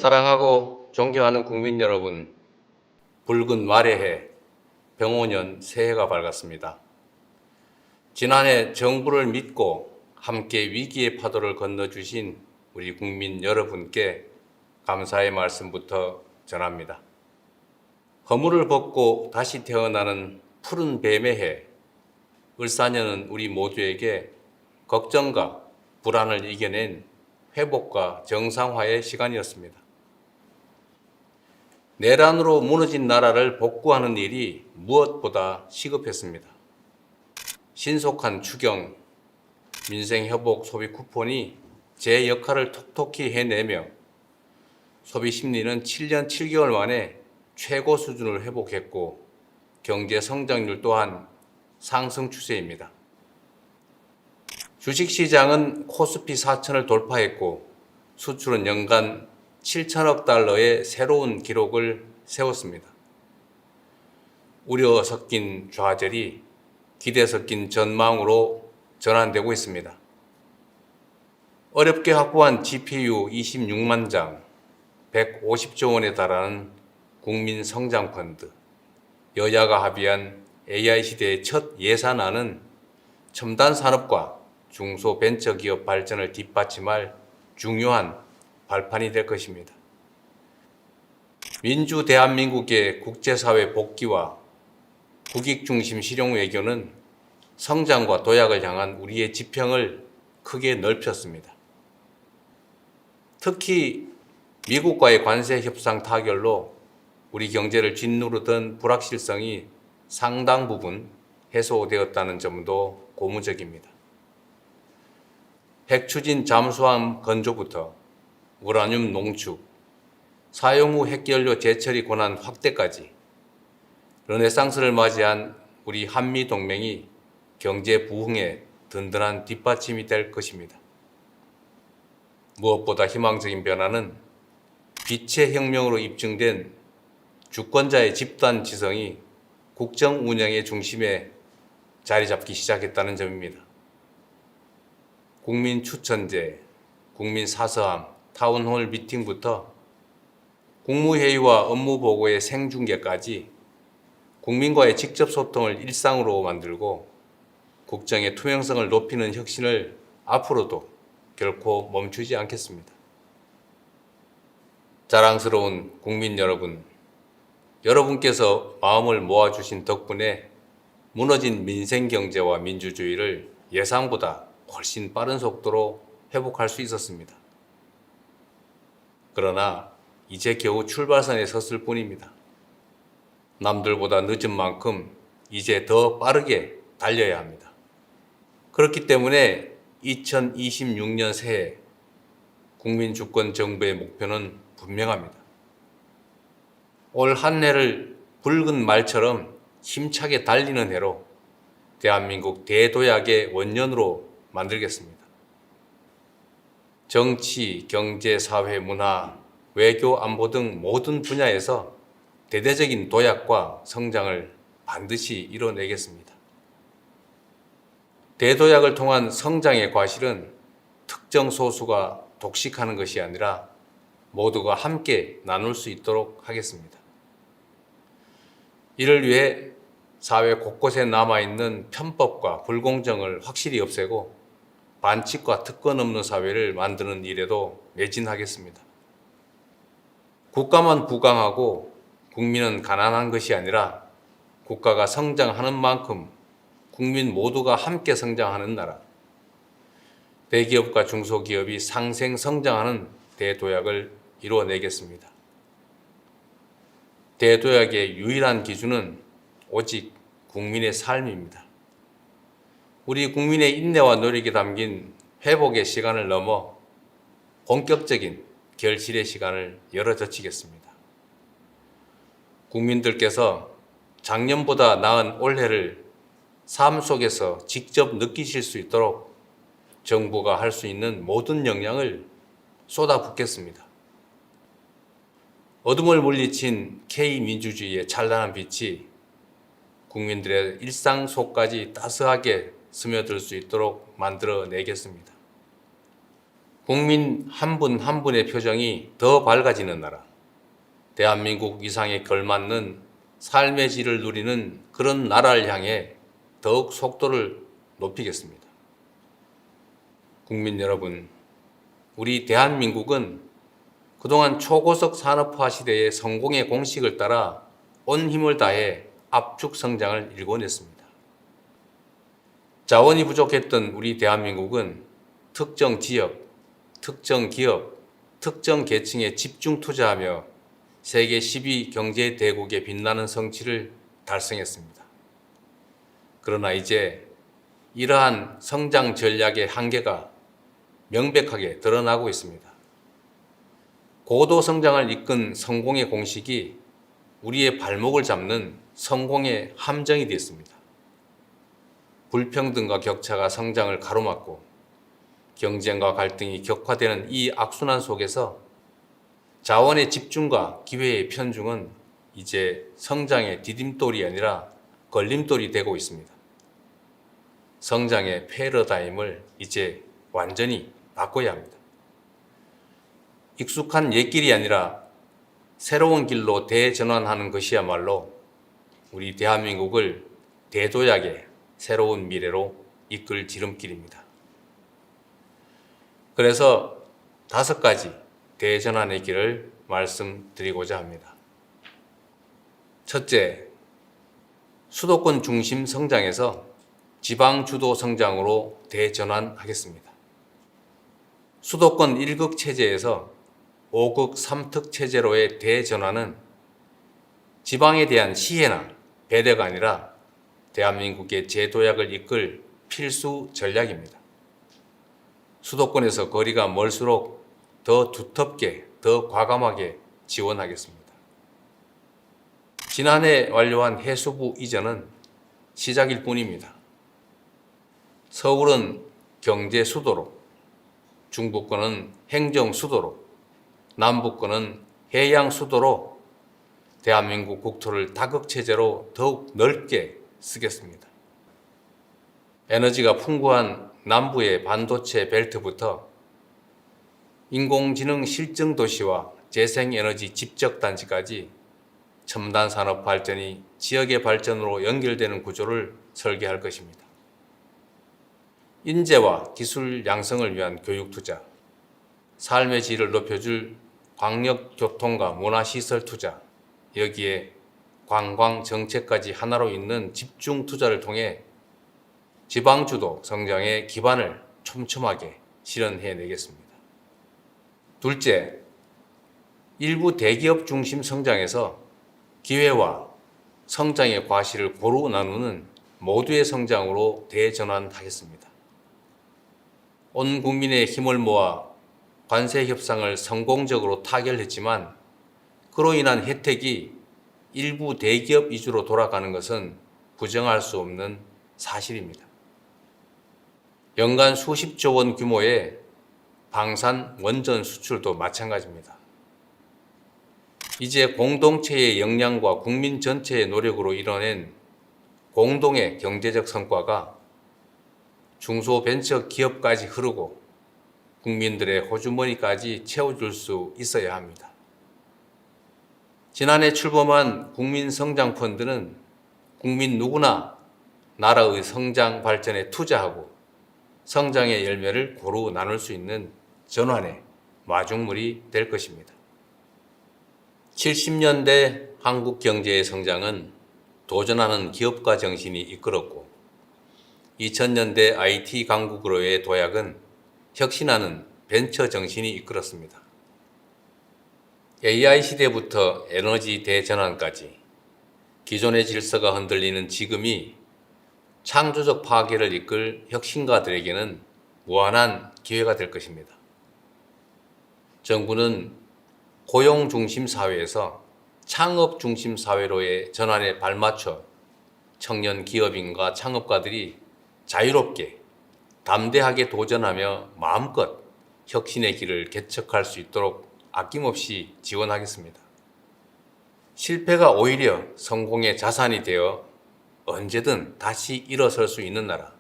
사랑하고 존경하는 국민 여러분, 붉은 말의 해, 병오년 새해가 밝았습니다. 지난해 정부를 믿고 함께 위기의 파도를 건너주신 우리 국민 여러분께 감사의 말씀부터 전합니다. 허물을 벗고 다시 태어나는 푸른 뱀의 해, 을사년은 우리 모두에게 걱정과 불안을 이겨낸 회복과 정상화의 시간이었습니다. 내란으로 무너진 나라를 복구하는 일이 무엇보다 시급했습니다. 신속한 추경, 민생회복 소비 쿠폰이 제 역할을 톡톡히 해내며 소비 심리는 7년 7개월 만에 최고 수준을 회복했고 경제 성장률 또한 상승 추세입니다. 주식시장은 코스피 4천을 돌파했고 수출은 연간 7천억 달러의 새로운 기록을 세웠습니다. 우려 섞인 좌절이 기대 섞인 전망으로 전환되고 있습니다. 어렵게 확보한 GPU 26만 장, 150조 원에 달하는 국민성장펀드, 여야가 합의한 AI 시대의 첫 예산안은 첨단 산업과 중소벤처기업 발전을 뒷받침할 중요한 발판이 될 것입니다. 민주 대한민국의 국제사회 복귀와 국익 중심 실용 외교는 성장과 도약을 향한 우리의 지평을 크게 넓혔습니다. 특히 미국과의 관세 협상 타결로 우리 경제를 짓누르던 불확실성이 상당 부분 해소되었다는 점도 고무적입니다. 핵추진 잠수함 건조부터 우라늄 농축, 사용 후 핵연료 재처리 권한 확대까지 르네상스를 맞이한 우리 한미 동맹이 경제 부흥에 든든한 뒷받침이 될 것입니다. 무엇보다 희망적인 변화는 빛의 혁명으로 입증된 주권자의 집단 지성이 국정 운영의 중심에 자리 잡기 시작했다는 점입니다. 국민 추천제, 국민 사서함, 타운홀 미팅부터 국무회의와 업무보고의 생중계까지 국민과의 직접 소통을 일상으로 만들고 국정의 투명성을 높이는 혁신을 앞으로도 결코 멈추지 않겠습니다. 자랑스러운 국민 여러분, 여러분께서 마음을 모아주신 덕분에 무너진 민생경제와 민주주의를 예상보다 훨씬 빠른 속도로 회복할 수 있었습니다. 그러나 이제 겨우 출발선에 섰을 뿐입니다. 남들보다 늦은 만큼 이제 더 빠르게 달려야 합니다. 그렇기 때문에 2026년 새해 국민주권 정부의 목표는 분명합니다. 올 한 해를 붉은 말처럼 힘차게 달리는 해로 대한민국 대도약의 원년으로 만들겠습니다. 정치, 경제, 사회, 문화, 외교, 안보 등 모든 분야에서 대대적인 도약과 성장을 반드시 이뤄내겠습니다. 대도약을 통한 성장의 과실은 특정 소수가 독식하는 것이 아니라 모두가 함께 나눌 수 있도록 하겠습니다. 이를 위해 사회 곳곳에 남아있는 편법과 불공정을 확실히 없애고 반칙과 특권 없는 사회를 만드는 일에도 매진하겠습니다. 국가만 부강하고 국민은 가난한 것이 아니라 국가가 성장하는 만큼 국민 모두가 함께 성장하는 나라, 대기업과 중소기업이 상생 성장하는 대도약을 이루어내겠습니다. 대도약의 유일한 기준은 오직 국민의 삶입니다. 우리 국민의 인내와 노력이 담긴 회복의 시간을 넘어 본격적인 결실의 시간을 열어젖히겠습니다. 국민들께서 작년보다 나은 올해를 삶 속에서 직접 느끼실 수 있도록 정부가 할 수 있는 모든 역량을 쏟아붓겠습니다. 어둠을 물리친 K민주주의의 찬란한 빛이 국민들의 일상 속까지 따스하게 스며들 수 있도록 만들어내겠습니다. 국민 한 분 한 분의 표정이 더 밝아지는 나라, 대한민국 위상에 걸맞는 삶의 질을 누리는 그런 나라를 향해 더욱 속도를 높이겠습니다. 국민 여러분, 우리 대한민국은 그동안 초고속 산업화 시대의 성공의 공식을 따라 온 힘을 다해 압축 성장을 일궈냈습니다. 자원이 부족했던 우리 대한민국은 특정 지역, 특정 기업, 특정 계층에 집중 투자하며 세계 10위 경제 대국의 빛나는 성취를 달성했습니다. 그러나 이제 이러한 성장 전략의 한계가 명백하게 드러나고 있습니다. 고도 성장을 이끈 성공의 공식이 우리의 발목을 잡는 성공의 함정이 되었습니다. 불평등과 격차가 성장을 가로막고 경쟁과 갈등이 격화되는 이 악순환 속에서 자원의 집중과 기회의 편중은 이제 성장의 디딤돌이 아니라 걸림돌이 되고 있습니다. 성장의 패러다임을 이제 완전히 바꿔야 합니다. 익숙한 옛길이 아니라 새로운 길로 대전환하는 것이야말로 우리 대한민국을 대도약의 새로운 미래로 이끌 지름길입니다. 그래서 5가지 대전환의 길을 말씀드리고자 합니다. 첫째, 수도권 중심 성장에서 지방 주도 성장으로 대전환하겠습니다. 수도권 1극 체제에서 5극 3특 체제로의 대전환은 지방에 대한 시혜나 배려가 아니라 대한민국의 재도약을 이끌 필수 전략입니다. 수도권에서 거리가 멀수록 더 두텁게, 더 과감하게 지원하겠습니다. 지난해 완료한 해수부 이전은 시작일 뿐입니다. 서울은 경제 수도로, 중부권은 행정 수도로, 남부권은 해양 수도로 대한민국 국토를 다극체제로 더욱 넓게 쓰겠습니다. 에너지가 풍부한 남부의 반도체 벨트부터 인공지능 실증 도시와 재생에너지 집적단지까지 첨단 산업 발전이 지역의 발전으로 연결되는 구조를 설계할 것입니다. 인재와 기술 양성을 위한 교육 투자, 삶의 질을 높여줄 광역교통과 문화시설 투자, 여기에 관광 정책까지 하나로 잇는 집중 투자를 통해 지방주도 성장의 기반을 촘촘하게 실현해내겠습니다. 둘째, 일부 대기업 중심 성장에서 기회와 성장의 과실을 고루 나누는 모두의 성장으로 대전환하겠습니다. 온 국민의 힘을 모아 관세 협상을 성공적으로 타결했지만 그로 인한 혜택이 일부 대기업 위주로 돌아가는 것은 부정할 수 없는 사실입니다. 연간 수십조 원 규모의 방산 원전 수출도 마찬가지입니다. 이제 공동체의 역량과 국민 전체의 노력으로 이뤄낸 공동의 경제적 성과가 중소벤처 기업까지 흐르고 국민들의 호주머니까지 채워줄 수 있어야 합니다. 지난해 출범한 국민성장펀드는 국민 누구나 나라의 성장 발전에 투자하고 성장의 열매를 고루 나눌 수 있는 전환의 마중물이 될 것입니다. 70년대 한국 경제의 성장은 도전하는 기업가 정신이 이끌었고 2000년대 IT 강국으로의 도약은 혁신하는 벤처 정신이 이끌었습니다. AI 시대부터 에너지 대전환까지 기존의 질서가 흔들리는 지금이 창조적 파괴를 이끌 혁신가들에게는 무한한 기회가 될 것입니다. 정부는 고용 중심 사회에서 창업 중심 사회로의 전환에 발맞춰 청년 기업인과 창업가들이 자유롭게 담대하게 도전하며 마음껏 혁신의 길을 개척할 수 있도록 아낌없이 지원하겠습니다. 실패가 오히려 성공의 자산이 되어 언제든 다시 일어설 수 있는 나라,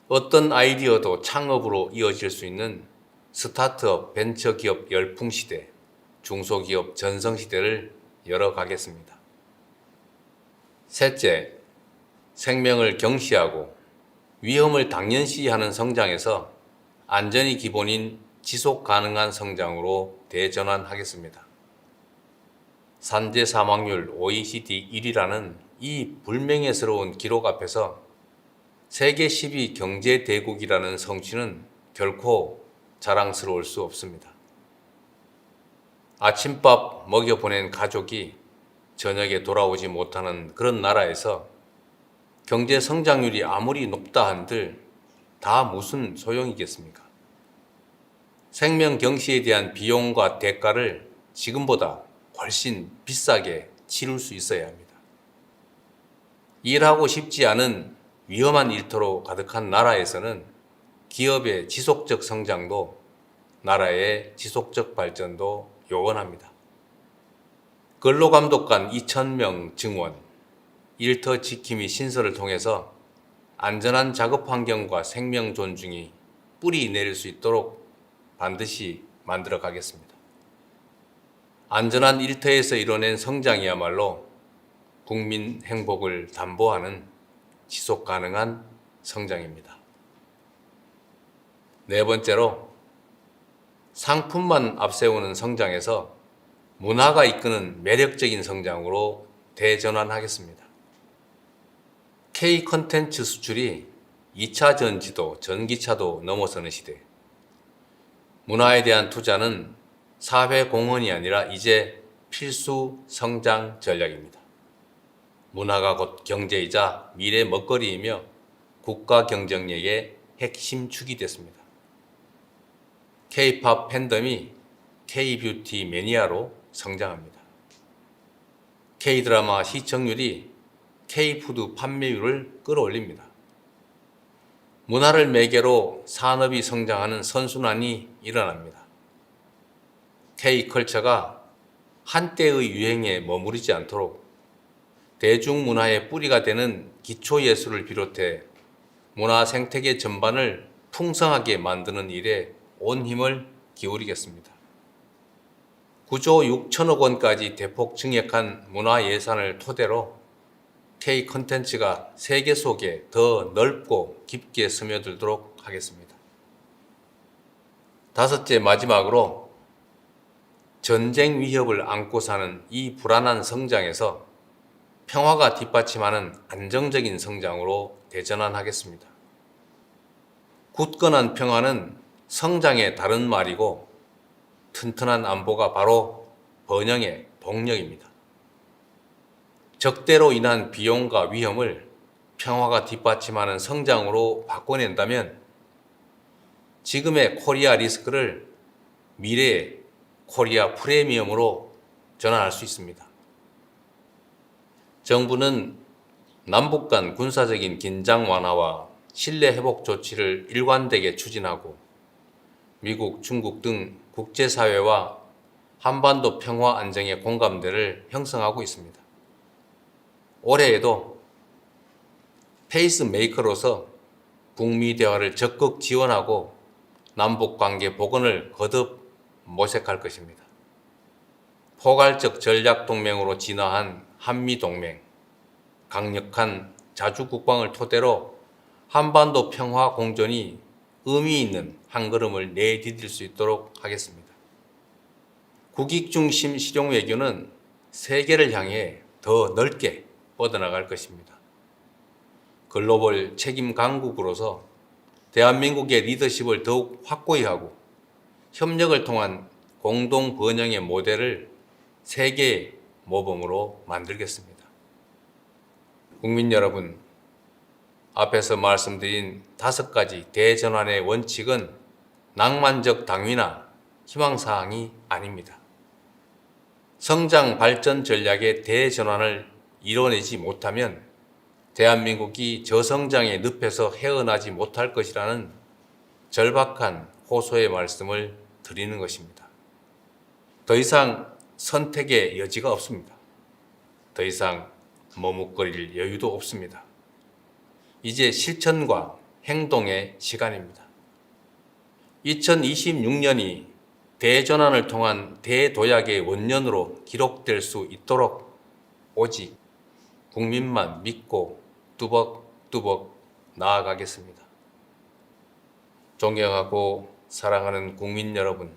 어떤 아이디어도 창업으로 이어질 수 있는 스타트업 벤처기업 열풍시대, 중소기업 전성시대를 열어가겠습니다. 셋째, 생명을 경시하고 위험을 당연시하는 성장에서 안전이 기본인 지속 가능한 성장으로 대전환하겠습니다. 산재 사망률 OECD 1위라는 이 불명예스러운 기록 앞에서 세계 10위 경제 대국이라는 성취는 결코 자랑스러울 수 없습니다. 아침밥 먹여보낸 가족이 저녁에 돌아오지 못하는 그런 나라에서 경제 성장률이 아무리 높다 한들 다 무슨 소용이겠습니까? 생명 경시에 대한 비용과 대가를 지금보다 훨씬 비싸게 치를 수 있어야 합니다. 일하고 싶지 않은 위험한 일터로 가득한 나라에서는 기업의 지속적 성장도 나라의 지속적 발전도 요원합니다. 근로감독관 2,000명 증원, 일터 지킴이 신설을 통해서 안전한 작업 환경과 생명 존중이 뿌리 내릴 수 있도록 반드시 만들어 가겠습니다. 안전한 일터에서 이뤄낸 성장이야말로 국민 행복을 담보하는 지속 가능한 성장입니다. 네 번째로, 상품만 앞세우는 성장에서 문화가 이끄는 매력적인 성장으로 대전환하겠습니다. K 콘텐츠 수출이 2차 전지도 전기차도 넘어서는 시대. 문화에 대한 투자는 사회 공헌이 아니라 이제 필수 성장 전략입니다. 문화가 곧 경제이자 미래 먹거리이며 국가 경쟁력의 핵심 축이 됐습니다. K-팝 팬덤이 K-뷰티 매니아로 성장합니다. K-드라마 시청률이 K-푸드 판매율을 끌어올립니다. 문화를 매개로 산업이 성장하는 선순환이 일어납니다. K-컬처가 한때의 유행에 머무르지 않도록 대중문화의 뿌리가 되는 기초예술을 비롯해 문화 생태계 전반을 풍성하게 만드는 일에 온 힘을 기울이겠습니다. 9조 6천억 원까지 대폭 증액한 문화 예산을 토대로 K 콘텐츠가 세계 속에 더 넓고 깊게 스며들도록 하겠습니다. 다섯째, 마지막으로 전쟁 위협을 안고 사는 이 불안한 성장에서 평화가 뒷받침하는 안정적인 성장으로 대전환하겠습니다. 굳건한 평화는 성장의 다른 말이고 튼튼한 안보가 바로 번영의 동력입니다. 적대로 인한 비용과 위험을 평화가 뒷받침하는 성장으로 바꿔낸다면 지금의 코리아 리스크를 미래의 코리아 프리미엄으로 전환할 수 있습니다. 정부는 남북 간 군사적인 긴장 완화와 신뢰 회복 조치를 일관되게 추진하고 미국, 중국 등 국제사회와 한반도 평화 안정의 공감대를 형성하고 있습니다. 올해에도 페이스메이커로서 북미 대화를 적극 지원하고 남북 관계 복원을 거듭 모색할 것입니다. 포괄적 전략 동맹으로 진화한 한미 동맹, 강력한 자주 국방을 토대로 한반도 평화 공존이 의미 있는 한 걸음을 내디딜 수 있도록 하겠습니다. 국익 중심 실용 외교는 세계를 향해 더 넓게 뻗어나갈 것입니다. 글로벌 책임 강국으로서 대한민국의 리더십을 더욱 확고히 하고 협력을 통한 공동 번영의 모델을 세계의 모범으로 만들겠습니다. 국민 여러분, 앞에서 말씀드린 5가지 대전환의 원칙은 낭만적 당위나 희망사항이 아닙니다. 성장 발전 전략의 대전환을 이뤄내지 못하면 대한민국이 저성장의 늪에서 헤어나지 못할 것이라는 절박한 호소의 말씀을 드리는 것입니다. 더 이상 선택의 여지가 없습니다. 더 이상 머뭇거릴 여유도 없습니다. 이제 실천과 행동의 시간입니다. 2026년이 대전환을 통한 대도약의 원년으로 기록될 수 있도록 오직 국민만 믿고 뚜벅뚜벅 나아가겠습니다. 존경하고 사랑하는 국민 여러분,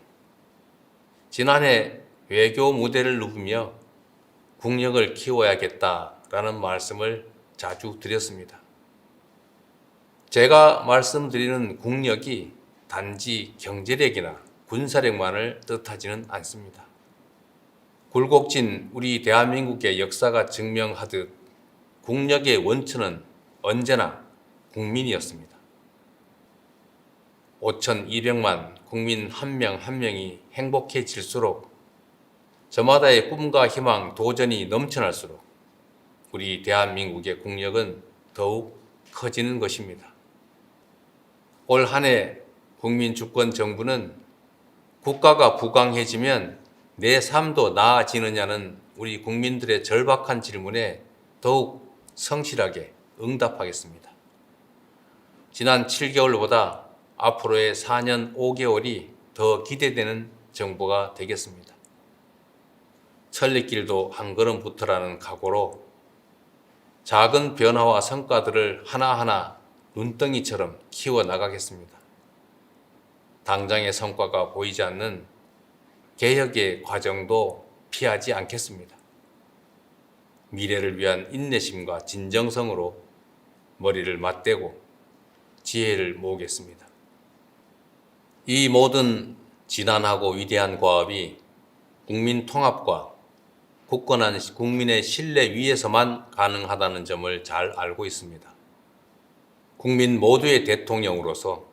지난해 외교 무대를 누비며 국력을 키워야겠다라는 말씀을 자주 드렸습니다. 제가 말씀드리는 국력이 단지 경제력이나 군사력만을 뜻하지는 않습니다. 굴곡진 우리 대한민국의 역사가 증명하듯 국력의 원천은 언제나 국민이었습니다. 5,200만 국민 한 명 한 명이 행복해질수록 저마다의 꿈과 희망, 도전이 넘쳐날수록 우리 대한민국의 국력은 더욱 커지는 것입니다. 올 한 해 국민주권정부는 국가가 부강해지면 내 삶도 나아지느냐는 우리 국민들의 절박한 질문에 더욱 성실하게 응답하겠습니다. 지난 7개월보다 앞으로의 4년 5개월이 더 기대되는 정부가 되겠습니다. 천리길도 한 걸음부터라는 각오로 작은 변화와 성과들을 하나하나 눈덩이처럼 키워나가겠습니다. 당장의 성과가 보이지 않는 개혁의 과정도 피하지 않겠습니다. 미래를 위한 인내심과 진정성으로 머리를 맞대고 지혜를 모으겠습니다. 이 모든 진한하고 위대한 과업이 국민 통합과 굳건한 국민의 신뢰 위에서만 가능하다는 점을 잘 알고 있습니다. 국민 모두의 대통령으로서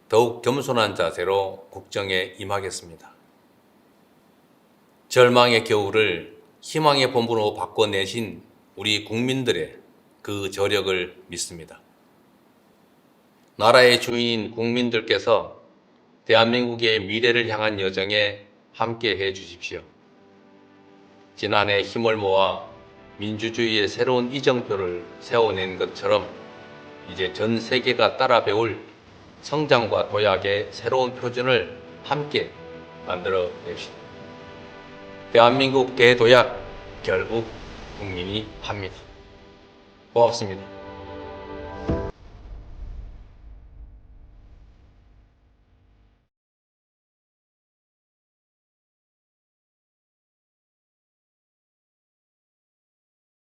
더욱 겸손한 자세로 국정에 임하겠습니다. 절망의 겨울을 희망의 봄으로 바꿔내신 우리 국민들의 그 저력을 믿습니다. 나라의 주인인 국민들께서 대한민국의 미래를 향한 여정에 함께 해 주십시오. 지난해 힘을 모아 민주주의의 새로운 이정표를 세워낸 것처럼 이제 전 세계가 따라 배울 성장과 도약의 새로운 표준을 함께 만들어 냅시다. 대한민국 대도약 결국 국민이 합니다. 고맙습니다.